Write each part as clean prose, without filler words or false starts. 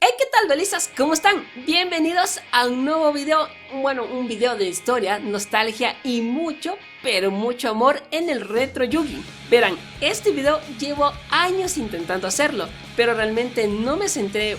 Hey, ¿qué tal, duelistas? ¿Cómo están? Bienvenidos a un nuevo video, un video de historia, nostalgia y mucho, pero mucho amor en el retro Yu-Gi. Verán, este video llevo años intentando hacerlo, pero realmente no me senté,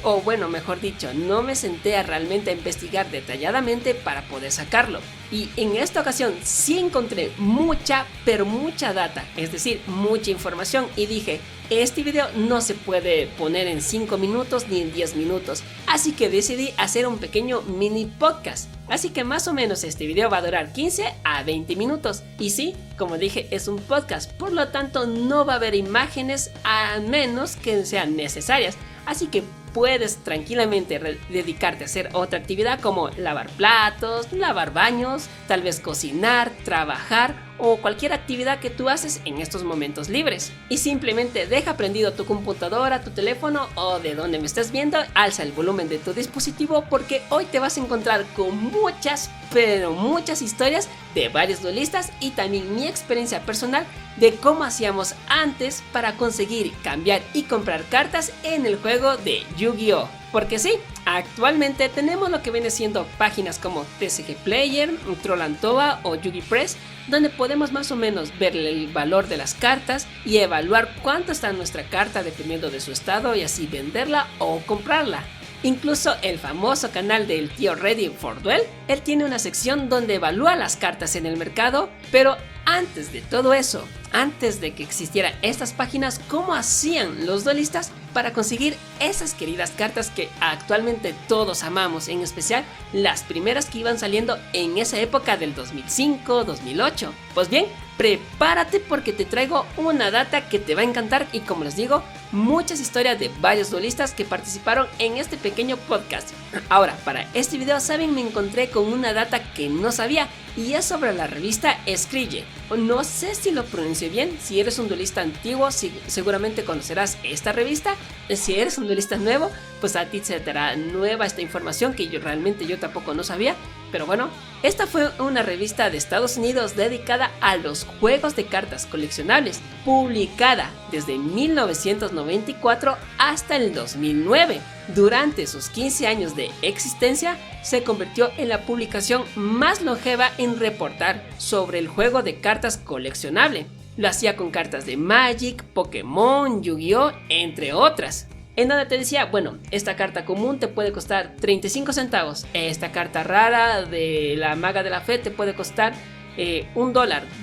mejor dicho, no me senté a realmente investigar detalladamente para poder sacarlo. Y en esta ocasión sí encontré mucha, pero mucha data, es decir, mucha información, y dije, este video no se puede poner en 5 minutos ni en 10 minutos, así que decidí hacer un pequeño mini podcast. Así que más o menos este video va a durar 15 a 20 minutos. Y sí, como dije, es un podcast, por lo tanto no va a haber imágenes a menos que sean necesarias. Así que puedes tranquilamente dedicarte a hacer otra actividad como lavar platos, lavar baños, tal vez cocinar, trabajar o cualquier actividad que tú haces en estos momentos libres. Y simplemente deja prendido tu computadora, tu teléfono o de donde me estés viendo, alza el volumen de tu dispositivo porque hoy te vas a encontrar con muchas, pero muchas historias de varios duelistas y también mi experiencia personal de cómo hacíamos antes para conseguir cambiar y comprar cartas en el juego de Yu-Gi-Oh! Porque sí, actualmente tenemos lo que viene siendo páginas como TCG Player, Troll&Toa o Yu-Gi Press, donde podemos más o menos ver el valor de las cartas y evaluar cuánto está nuestra carta dependiendo de su estado y así venderla o comprarla. Incluso el famoso canal del tío Ready for Duel, él tiene una sección donde evalúa las cartas en el mercado, pero antes de todo eso, antes de que existieran estas páginas, ¿cómo hacían los duelistas para conseguir esas queridas cartas que actualmente todos amamos? En especial las primeras que iban saliendo en esa época del 2005-2008. Pues bien, prepárate porque te traigo una data que te va a encantar y, como les digo, muchas historias de varios duelistas que participaron en este pequeño podcast. Ahora, para este video, ¿saben? Me encontré con una data que no sabía y es sobre la revista Skrille. No sé si lo pronuncié bien. Si eres un duelista antiguo, seguramente conocerás esta revista. Si eres un duelista nuevo, pues a ti se te hará nueva esta información que yo tampoco no sabía. Pero bueno, esta fue una revista de Estados Unidos dedicada a los juegos de cartas coleccionables, publicada desde 1994 hasta el 2009. Durante sus 15 años de existencia, se convirtió en la publicación más longeva en reportar sobre el juego de cartas coleccionable. Lo hacía con cartas de Magic, Pokémon, Yu-Gi-Oh, entre otras. En donde te decía, esta carta común te puede costar 35 centavos. Esta carta rara de la Maga de la Fe te puede costar $1,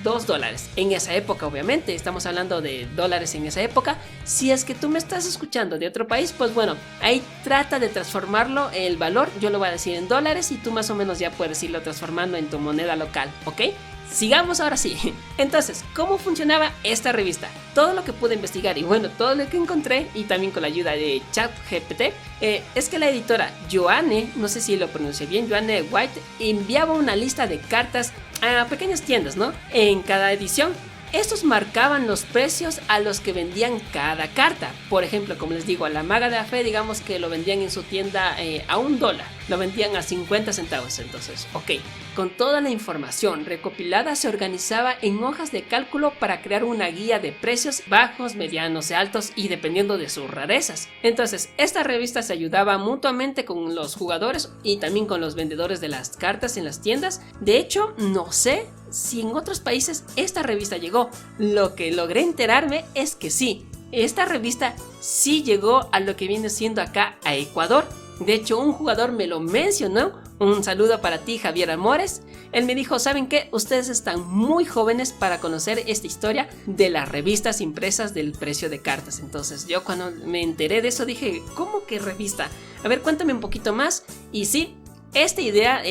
$2. En esa época, obviamente, estamos hablando de dólares en esa época. Si es que tú me estás escuchando de otro país, pues ahí trata de transformarlo, el valor, yo lo voy a decir en dólares y tú más o menos ya puedes irlo transformando en tu moneda local, ¿ok? Sigamos ahora sí. Entonces, ¿cómo funcionaba esta revista? Todo lo que pude investigar y todo lo que encontré, y también con la ayuda de ChatGPT, es que la editora Joanne, no sé si lo pronuncié bien, Joanne White, enviaba una lista de cartas a pequeñas tiendas, ¿no? En cada edición. Estos marcaban los precios a los que vendían cada carta. Por ejemplo, como les digo, a la Maga de la Fe, digamos que lo vendían en su tienda a $1. Lo vendían a 50 centavos. Entonces, con toda la información recopilada se organizaba en hojas de cálculo para crear una guía de precios bajos, medianos y altos y dependiendo de sus rarezas. Entonces, esta revista se ayudaba mutuamente con los jugadores y también con los vendedores de las cartas en las tiendas. De hecho, no sé si en otros países esta revista llegó. Lo que logré enterarme es que sí, esta revista sí llegó a lo que viene siendo acá a Ecuador. De hecho, un jugador me lo mencionó. Un saludo para ti, Javier Amores. Él me dijo, ¿saben qué? Ustedes están muy jóvenes para conocer esta historia de las revistas impresas del precio de cartas. Entonces yo cuando me enteré de eso dije, ¿cómo que revista? A ver, cuéntame un poquito más. Y sí, esta idea,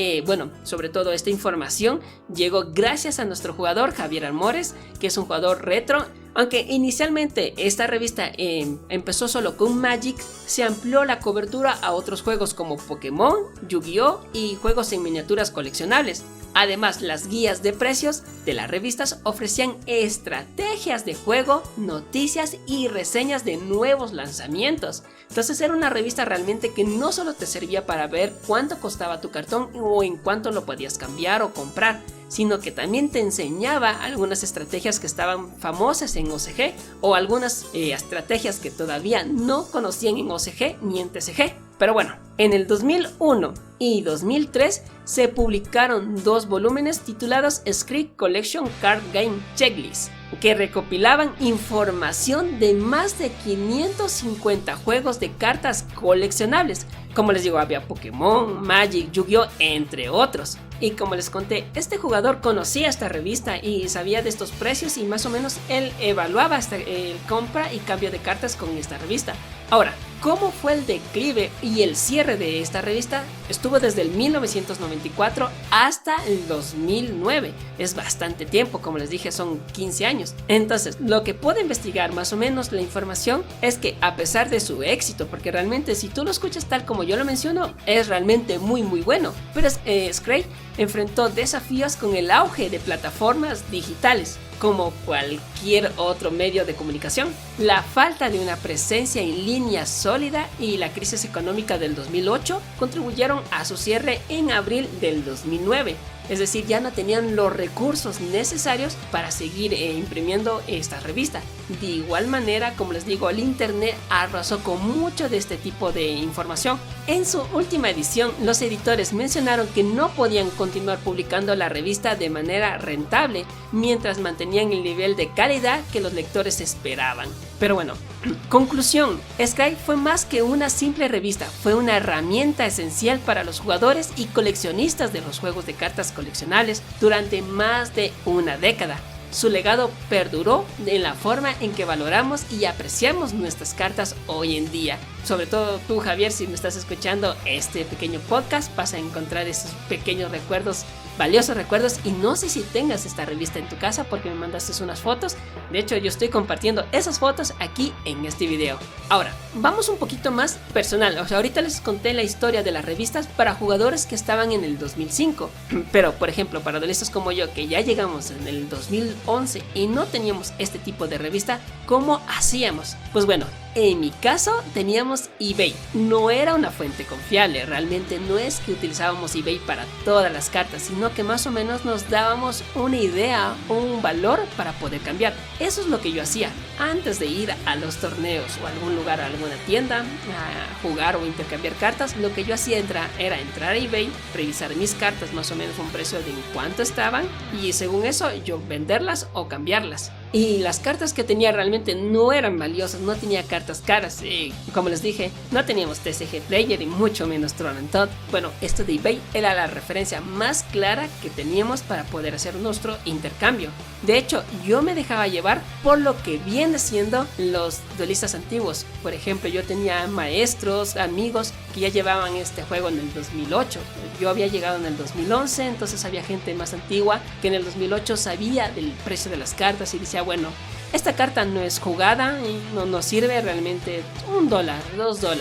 sobre todo esta información, llegó gracias a nuestro jugador Javier Amores, que es un jugador retro. Aunque inicialmente esta revista empezó solo con Magic, se amplió la cobertura a otros juegos como Pokémon, Yu-Gi-Oh! Y juegos en miniaturas coleccionables. Además, las guías de precios de las revistas ofrecían estrategias de juego, noticias y reseñas de nuevos lanzamientos. Entonces era una revista realmente que no solo te servía para ver cuánto costaba tu cartón o en cuánto lo podías cambiar o comprar, sino que también te enseñaba algunas estrategias que estaban famosas en OCG o algunas estrategias que todavía no conocían en OCG ni en TCG. Pero bueno, en el 2001 y 2003 se publicaron 2 volúmenes titulados Scree Collection Card Game Checklist, que recopilaban información de más de 550 juegos de cartas coleccionables. Como les digo, había Pokémon, Magic, Yu-Gi-Oh, entre otros. Y como les conté, este jugador conocía esta revista y sabía de estos precios, y más o menos él evaluaba el compra y cambio de cartas con esta revista. Ahora, ¿cómo fue el declive y el cierre de esta revista? Estuvo desde el 1994 hasta el 2009. Es bastante tiempo, como les dije, son 15 años. Entonces, lo que puedo investigar más o menos la información es que a pesar de su éxito, porque realmente si tú lo escuchas tal como yo lo menciono, es realmente muy bueno. Pero Scree enfrentó desafíos con el auge de plataformas digitales, como cualquier otro medio de comunicación, la falta de una presencia en línea sólida y la crisis económica del 2008 contribuyeron a su cierre en abril del 2009. Es decir, ya no tenían los recursos necesarios para seguir imprimiendo esta revista. De igual manera, como les digo, el internet arrasó con mucho de este tipo de información. En su última edición, los editores mencionaron que no podían continuar publicando la revista de manera rentable mientras mantenían el nivel de calidad que los lectores esperaban. Pero bueno, conclusión, Scree fue más que una simple revista, fue una herramienta esencial para los jugadores y coleccionistas de los juegos de cartas coleccionables durante más de una década. Su legado perduró en la forma en que valoramos y apreciamos nuestras cartas hoy en día. Sobre todo tú, Javier, si me estás escuchando este pequeño podcast, vas a encontrar esos pequeños recuerdos, valiosos recuerdos, y no sé si tengas esta revista en tu casa porque me mandaste unas fotos. De hecho, yo estoy compartiendo esas fotos aquí en este video. Ahora, vamos un poquito más personal. O sea, ahorita les conté la historia de las revistas para jugadores que estaban en el 2005. Pero, por ejemplo, para adolescentes como yo, que ya llegamos en el 2011 y no teníamos este tipo de revista, ¿cómo hacíamos? Pues bueno, en mi caso teníamos eBay. No era una fuente confiable, realmente no es que utilizábamos eBay para todas las cartas, sino que más o menos nos dábamos una idea o un valor para poder cambiar. Eso es lo que yo hacía antes de ir a los torneos o a algún lugar, a alguna tienda a jugar o intercambiar cartas. Lo que yo hacía era entrar a eBay, revisar mis cartas más o menos un precio de en cuánto estaban, y según eso yo venderlas o cambiarlas. Y las cartas que tenía realmente no eran valiosas, no tenía cartas caras. Como les dije, no teníamos TCG Player y mucho menos Tron and Todd. Bueno, esto de eBay era la referencia más clara que teníamos para poder hacer nuestro intercambio. De hecho, yo me dejaba llevar por lo que viene siendo los duelistas antiguos. Por ejemplo, yo tenía maestros, amigos que ya llevaban este juego en el 2008. Yo había llegado en el 2011, entonces había gente más antigua que en el 2008 sabía del precio de las cartas y decía, bueno, esta carta no es jugada y no nos sirve realmente $1, $2.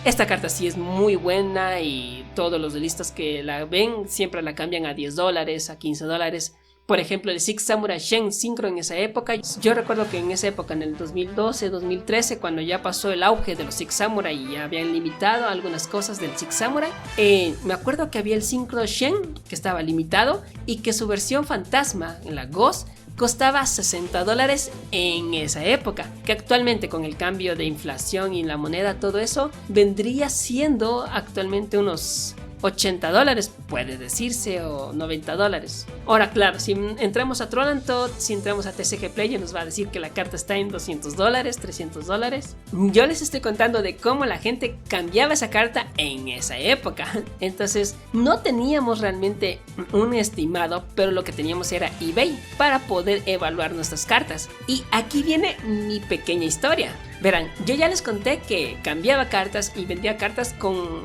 Esta carta sí es muy buena y todos los duelistas que la ven siempre la cambian a $10, a $15. Por ejemplo, el Six Samurai Shen Synchro en esa época, yo recuerdo que en esa época, en el 2012, 2013, cuando ya pasó el auge de los Six Samurai y ya habían limitado algunas cosas del Six Samurai, me acuerdo que había el Synchro Shen que estaba limitado y que su versión fantasma, en la Ghost, costaba $60 en esa época, que actualmente con el cambio de inflación y la moneda, todo eso, vendría siendo actualmente unos $80, puede decirse, o $90. Ahora, claro, si entramos a Tron and Todd, si entramos a TCG Player, nos va a decir que la carta está en $200, $300. Yo les estoy contando de cómo la gente cambiaba esa carta en esa época. Entonces, no teníamos realmente un estimado, pero lo que teníamos era eBay para poder evaluar nuestras cartas. Y aquí viene mi pequeña historia. Verán, yo ya les conté que cambiaba cartas y vendía cartas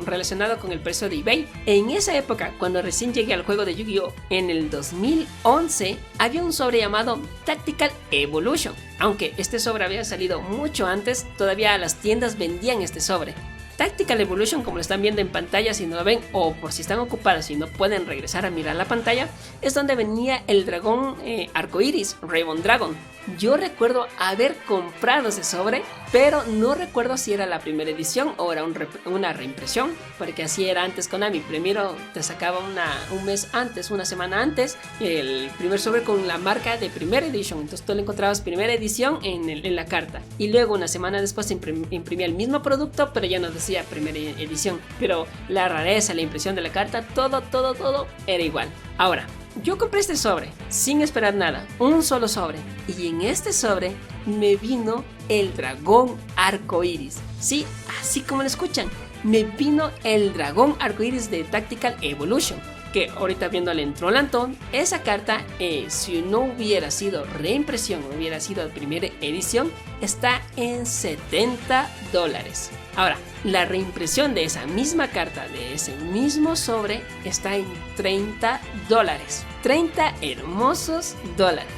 relacionado con el precio de eBay. En esa época, cuando recién llegué al juego de Yu-Gi-Oh! En el 2011, había un sobre llamado Tactical Evolution. Aunque este sobre había salido mucho antes, todavía las tiendas vendían este sobre. Tactical Evolution, como lo están viendo en pantalla si no lo ven, o por si están ocupados y no pueden regresar a mirar la pantalla, es donde venía el dragón arcoiris, Rainbow Dragon. Yo recuerdo haber comprado ese sobre pero no recuerdo si era la primera edición o era una reimpresión, porque así era antes Konami. Primero te sacaba un mes antes, una semana antes, el primer sobre con la marca de primera edición, entonces tú le encontrabas primera edición en la carta, y luego una semana después imprimía el mismo producto, pero ya no decía primera edición, pero la rareza, la impresión de la carta, todo era igual. Ahora, yo compré este sobre sin esperar nada, un solo sobre, y en este sobre me vino el dragón arcoiris. Sí, así como lo escuchan, me vino el dragón arcoiris de Tactical Evolution, que ahorita viéndole en Trollantón, esa carta, si no hubiera sido reimpresión, hubiera sido primera edición, está en $70. Ahora, la reimpresión de esa misma carta, de ese mismo sobre, está en $30. 30 hermosos dólares.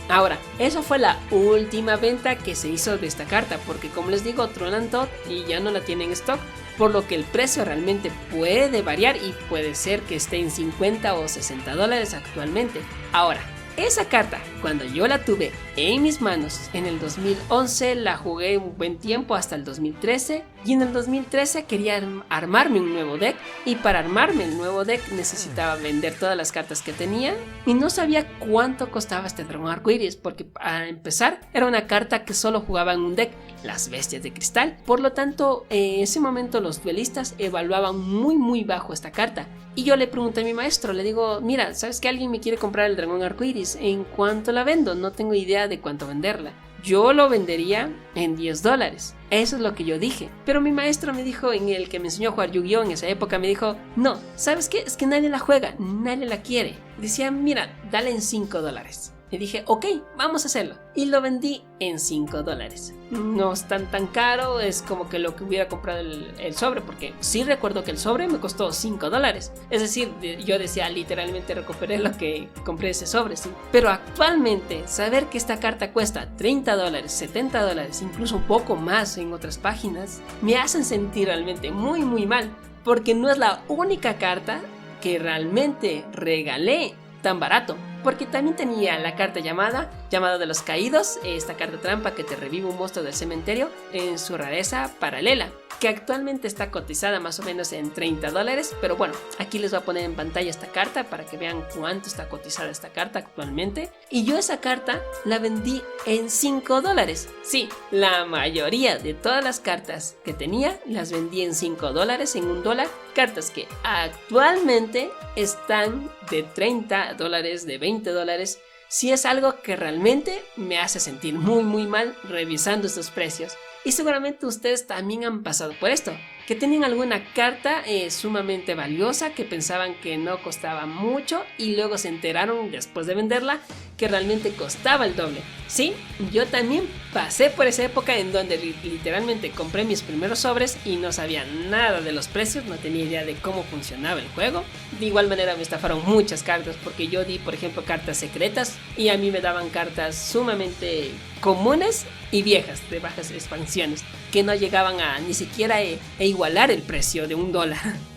Ahora, eso fue la última venta que se hizo de esta carta, porque como les digo, Trollantón y ya no la tienen en stock, por lo que el precio realmente puede variar y puede ser que esté en 50 o 60 dólares actualmente. Ahora, esa carta, cuando yo la tuve en mis manos en el 2011, la jugué un buen tiempo hasta el 2013, y en el 2013 quería armarme un nuevo deck, y para armarme el nuevo deck necesitaba vender todas las cartas que tenía, y no sabía cuánto costaba este dragón arcoiris, porque para empezar era una carta que solo jugaba en un deck, las bestias de cristal. Por lo tanto, en ese momento los duelistas evaluaban muy bajo esta carta, y yo le pregunté a mi maestro, le digo, mira, ¿sabes que alguien me quiere comprar el dragón arcoiris? ¿En cuánto la vendo? No tengo idea de cuánto venderla. Yo lo vendería en $10. Eso es lo que yo dije. Pero mi maestro me dijo, en el que me enseñó a jugar Yu-Gi-Oh! En esa época, me dijo, no, ¿sabes qué? Es que nadie la juega, nadie la quiere. Decía, mira, dale en $5. Y dije, ok, vamos a hacerlo. Y lo vendí en $5. No es tan caro, es como que lo que hubiera comprado el sobre, porque sí recuerdo que el sobre me costó $5. Es decir, yo decía, literalmente recuperé lo que compré ese sobre, sí. Pero actualmente, saber que esta carta cuesta $30, $70, incluso un poco más en otras páginas, me hacen sentir realmente muy mal, porque no es la única carta que realmente regalé tan barato, porque también tenía la carta llamada de los caídos, esta carta trampa que te revive un monstruo del cementerio en su rareza paralela, que actualmente está cotizada más o menos en $30, pero bueno, aquí les voy a poner en pantalla esta carta para que vean cuánto está cotizada esta carta actualmente, y yo esa carta la vendí en $5. Sí, la mayoría de todas las cartas que tenía las vendí en $5, en $1, cartas que actualmente están de $30, de $20, si es algo que realmente me hace sentir muy mal revisando estos precios. Y seguramente ustedes también han pasado por esto, que tenían alguna carta sumamente valiosa que pensaban que no costaba mucho y luego se enteraron después de venderla que realmente costaba el doble. Sí, yo también pasé por esa época en donde literalmente compré mis primeros sobres y no sabía nada de los precios, no tenía idea de cómo funcionaba el juego. De igual manera me estafaron muchas cartas, porque yo di, por ejemplo, cartas secretas y a mí me daban cartas sumamente comunes y viejas, de bajas expansiones, que no llegaban a ni siquiera a igualar el precio de $1.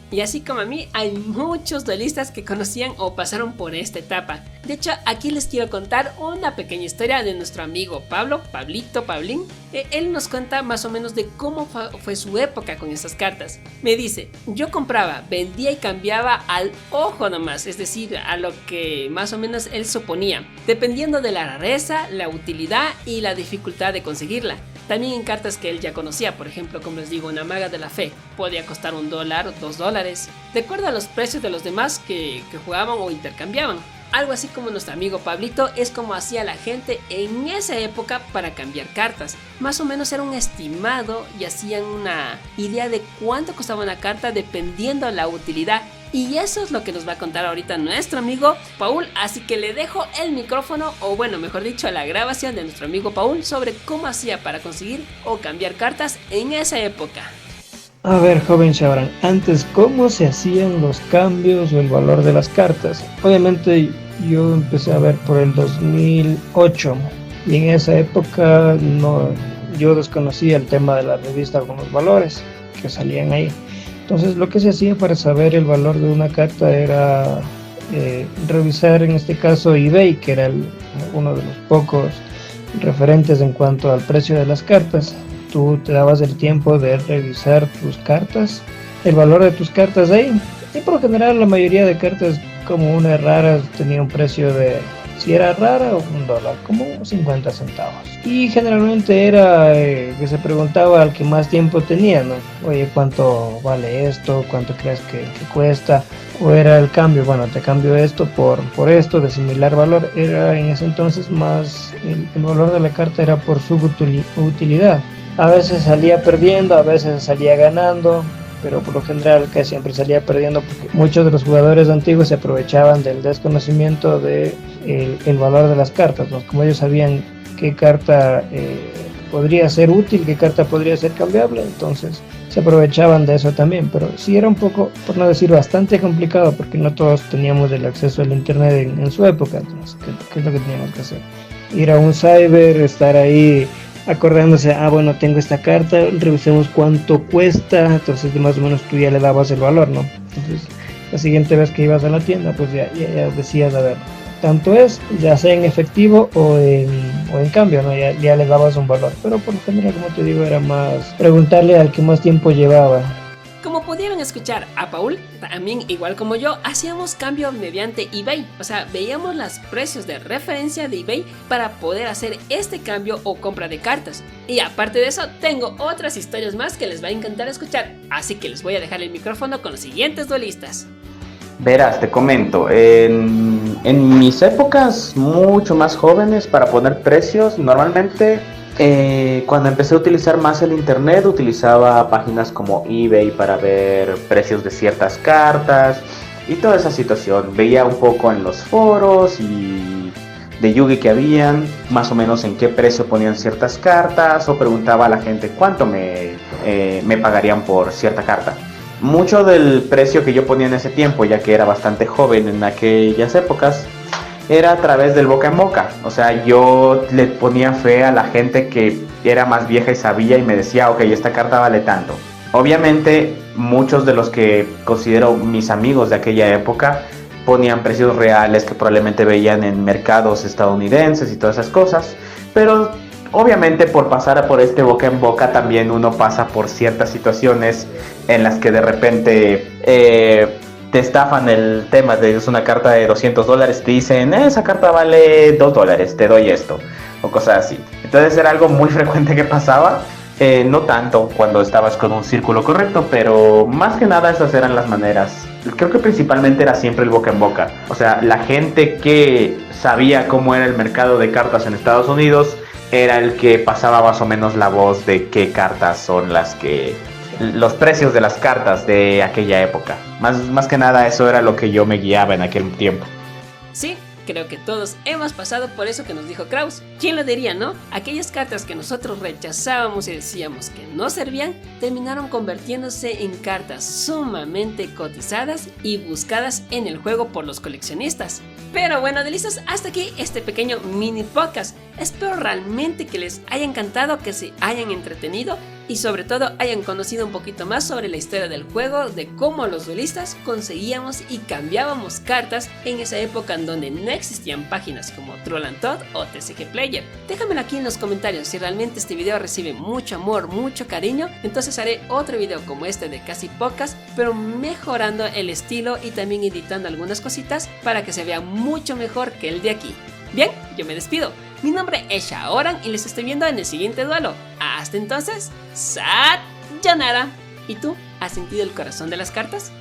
Y así como a mí, hay muchos duelistas que conocían o pasaron por esta etapa. De hecho, aquí les quiero contar una pequeña historia de nuestro amigo Pablín. Él nos cuenta más o menos de cómo fue su época con estas cartas. Me dice, yo compraba, vendía y cambiaba al ojo nomás, es decir, a lo que más o menos él suponía, dependiendo de la rareza, la utilidad y la dificultad de conseguirla. También en cartas que él ya conocía, por ejemplo, como les digo, una maga de la fe podía costar $1 o $2, de acuerdo a los precios de los demás que jugaban o intercambiaban. Algo así como nuestro amigo Pablito es como hacía la gente en esa época para cambiar cartas. Más o menos era un estimado y hacían una idea de cuánto costaba una carta dependiendo la utilidad. Y eso es lo que nos va a contar ahorita nuestro amigo Paul, así que le dejo el micrófono, o bueno, mejor dicho, la grabación de nuestro amigo Paul sobre cómo hacía para conseguir o cambiar cartas en esa época. A ver, joven Shabran, antes, ¿cómo se hacían los cambios o el valor de las cartas? Obviamente yo empecé a ver por el 2008 y en esa época yo desconocía el tema de la revista con los valores que salían ahí. Entonces lo que se hacía para saber el valor de una carta era revisar en este caso eBay, que era uno de los pocos referentes en cuanto al precio de las cartas. tú te dabas el tiempo de revisar tus cartas, el valor de tus cartas ahí. Y por lo general la mayoría de cartas, como una rara, tenía un precio de, si era rara, $1, como 50 centavos. Y generalmente era que se preguntaba al que más tiempo tenía, ¿no? Oye, ¿cuánto vale esto? ¿Cuánto crees que cuesta? O era el cambio, bueno, te cambio esto por esto de similar valor. Era en ese entonces más, el valor de la carta era por su utilidad. A veces salía perdiendo, a veces salía ganando, pero por lo general que siempre salía perdiendo porque muchos de los jugadores antiguos se aprovechaban del desconocimiento de el valor de las cartas, ¿no? Como ellos sabían qué carta podría ser útil, qué carta podría ser cambiable, entonces se aprovechaban de eso también. Pero sí era un poco, por no decir bastante complicado, porque no todos teníamos el acceso al internet en su época. Entonces, ¿qué es lo que teníamos que hacer? Ir a un cyber, estar ahí acordándose, bueno, tengo esta carta, revisemos cuánto cuesta, entonces más o menos tú ya le dabas el valor, ¿no? Entonces la siguiente vez que ibas a la tienda, pues ya decías, a ver, tanto es, ya sea en efectivo o en cambio, ¿no? Ya le dabas un valor, pero por lo general, como te digo, era más preguntarle al que más tiempo llevaba. Como pudieron escuchar a Paul, también igual como yo, hacíamos cambio mediante eBay. O sea, veíamos los precios de referencia de eBay para poder hacer este cambio o compra de cartas. Y aparte de eso, tengo otras historias más que les va a encantar escuchar. Así que les voy a dejar el micrófono con los siguientes duelistas. Verás, te comento, en mis épocas mucho más jóvenes, para poner precios, normalmente cuando empecé a utilizar más el internet, utilizaba páginas como eBay para ver precios de ciertas cartas y toda esa situación. Veía un poco en los foros y de Yugi que habían, más o menos en qué precio ponían ciertas cartas, o preguntaba a la gente cuánto me pagarían por cierta carta. Mucho del precio que yo ponía en ese tiempo, ya que era bastante joven en aquellas épocas, era a través del boca en boca. O sea, yo le ponía fe a la gente que era más vieja y sabía y me decía, ok, esta carta vale tanto. Obviamente, muchos de los que considero mis amigos de aquella época ponían precios reales que probablemente veían en mercados estadounidenses y todas esas cosas, pero obviamente por pasar por este boca en boca también uno pasa por ciertas situaciones en las que de repente te estafan el tema de es una carta de $200, te dicen esa carta vale $2, te doy esto, o cosas así. Entonces era algo muy frecuente que pasaba, no tanto cuando estabas con un círculo correcto, pero más que nada esas eran las maneras. Creo que principalmente era siempre el boca en boca. O sea, la gente que sabía cómo era el mercado de cartas en Estados Unidos era el que pasaba más o menos la voz de qué cartas son las que... los precios de las cartas de aquella época. Más que nada eso era lo que yo me guiaba en aquel tiempo. Sí, creo que todos hemos pasado por eso que nos dijo Kraus. ¿Quién lo diría, no? Aquellas cartas que nosotros rechazábamos y decíamos que no servían, terminaron convirtiéndose en cartas sumamente cotizadas y buscadas en el juego por los coleccionistas. Pero bueno, delistas, hasta aquí este pequeño mini podcast. Espero realmente que les haya encantado, que se hayan entretenido y sobre todo hayan conocido un poquito más sobre la historia del juego, de cómo los duelistas conseguíamos y cambiábamos cartas en esa época en donde no existían páginas como Troll and Todd o TCG Player. Déjamelo aquí en los comentarios. Si realmente este video recibe mucho amor, mucho cariño, entonces haré otro video como este de casi podcast, pero mejorando el estilo y también editando algunas cositas para que se vea mucho mejor que el de aquí. Bien, yo me despido. Mi nombre es Shaoran y les estoy viendo en el siguiente duelo. Hasta entonces, sayonara. ¿Y tú? ¿Has sentido el corazón de las cartas?